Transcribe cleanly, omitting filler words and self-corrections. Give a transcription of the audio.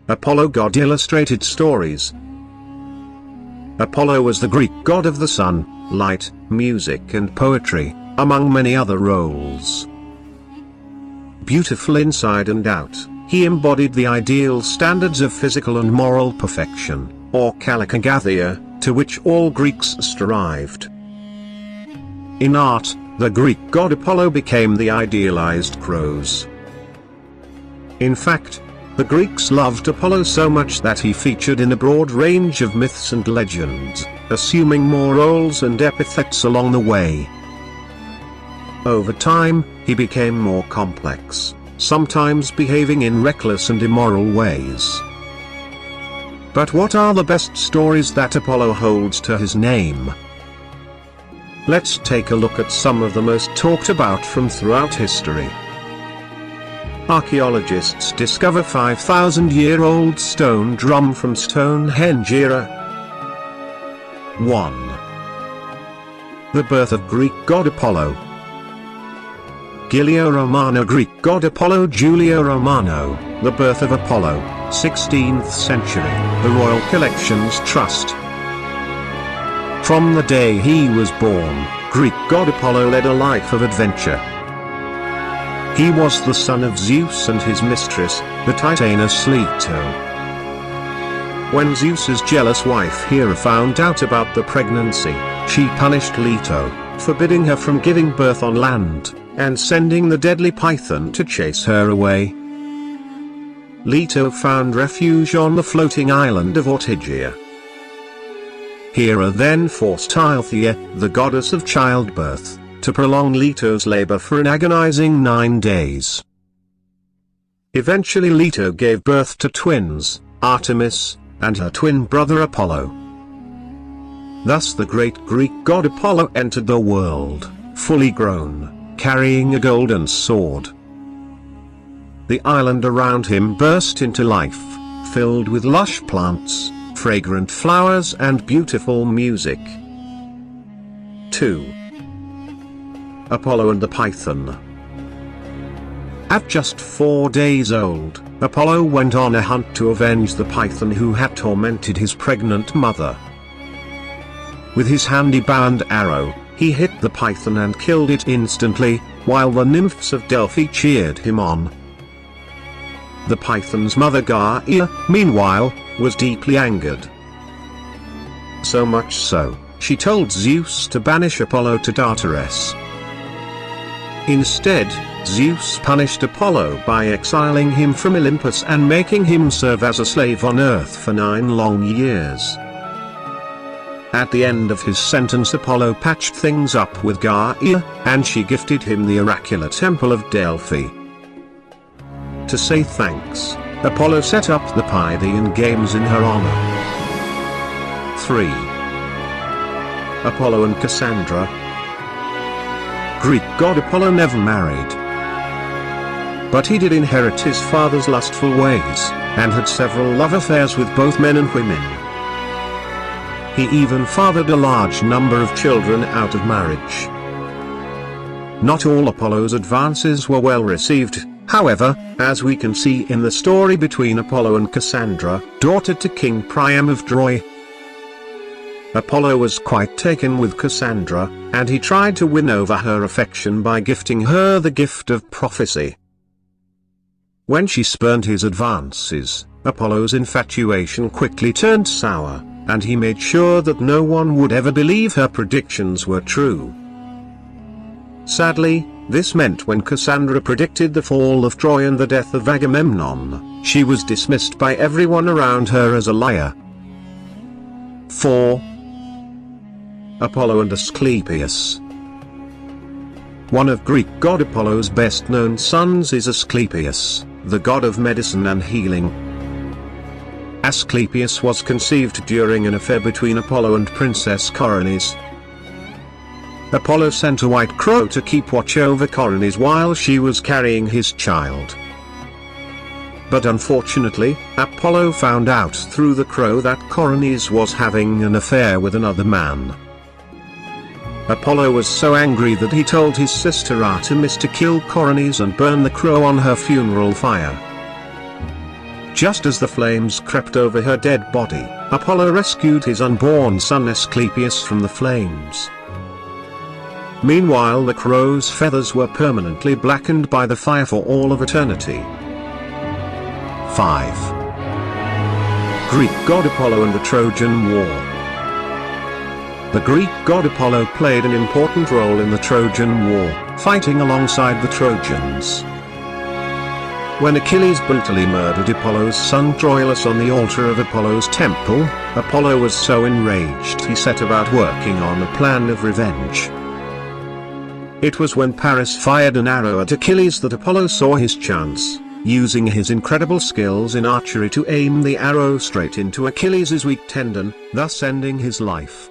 Apollo God illustrated stories. Apollo was the Greek god of the sun, light, music and poetry, among many other roles. Beautiful inside and out, he embodied the ideal standards of physical and moral perfection, or kallikratia, to which all Greeks strived. In art, the Greek god Apollo became the idealized Crows. In fact, the Greeks loved Apollo so much that he featured in a broad range of myths and legends, assuming more roles and epithets along the way. Over time, he became more complex, sometimes behaving in reckless and immoral ways. But what are the best stories that Apollo holds to his name? Let's take a look at some of the most talked about from throughout history. Archaeologists discover 5,000-year-old stone drum from Stonehenge era. 1. The birth of Greek god Apollo. Giulio-Romano Greek god Apollo Giulio-Romano, the birth of Apollo, 16th century, the Royal Collections Trust. From the day he was born, Greek god Apollo led a life of adventure. He was the son of Zeus and his mistress, the Titaness Leto. When Zeus's jealous wife Hera found out about the pregnancy, she punished Leto, forbidding her from giving birth on land, and sending the deadly python to chase her away. Leto found refuge on the floating island of Ortygia. Hera then forced Althea, the goddess of childbirth, to prolong Leto's labor for an agonizing 9 days. Eventually Leto gave birth to twins, Artemis, and her twin brother Apollo. Thus the great Greek god Apollo entered the world, fully grown, carrying a golden sword. The island around him burst into life, filled with lush plants, fragrant flowers and beautiful music. 2. Apollo and the Python. At just 4 days old, Apollo went on a hunt to avenge the python who had tormented his pregnant mother. With his handy bow and arrow, he hit the python and killed it instantly, while the nymphs of Delphi cheered him on. The python's mother Gaia, meanwhile, was deeply angered. So much so, she told Zeus to banish Apollo to Tartarus. Instead, Zeus punished Apollo by exiling him from Olympus and making him serve as a slave on Earth for 9 long years. At the end of his sentence, Apollo patched things up with Gaia, and she gifted him the oracular temple of Delphi. To say thanks, Apollo set up the Pythian Games in her honor. 3. Apollo and Cassandra. Greek god Apollo never married. But he did inherit his father's lustful ways, and had several love affairs with both men and women. He even fathered a large number of children out of marriage. Not all Apollo's advances were well received, however, as we can see in the story between Apollo and Cassandra, daughter to King Priam of Troy. Apollo was quite taken with Cassandra, and he tried to win over her affection by gifting her the gift of prophecy. When she spurned his advances, Apollo's infatuation quickly turned sour, and he made sure that no one would ever believe her predictions were true. Sadly, this meant when Cassandra predicted the fall of Troy and the death of Agamemnon, she was dismissed by everyone around her as a liar. 4. Apollo and Asclepius. One of Greek god Apollo's best-known sons is Asclepius, the god of medicine and healing. Asclepius was conceived during an affair between Apollo and Princess Coronis. Apollo sent a white crow to keep watch over Coronis while she was carrying his child. But unfortunately, Apollo found out through the crow that Coronis was having an affair with another man. Apollo was so angry that he told his sister Artemis to kill Coronis and burn the crow on her funeral fire. Just as the flames crept over her dead body, Apollo rescued his unborn son Asclepius from the flames. Meanwhile, the crow's feathers were permanently blackened by the fire for all of eternity. 5. Greek god Apollo and the Trojan War. The Greek god Apollo played an important role in the Trojan War, fighting alongside the Trojans. When Achilles brutally murdered Apollo's son Troilus on the altar of Apollo's temple, Apollo was so enraged he set about working on a plan of revenge. It was when Paris fired an arrow at Achilles that Apollo saw his chance, using his incredible skills in archery to aim the arrow straight into Achilles' weak tendon, thus ending his life.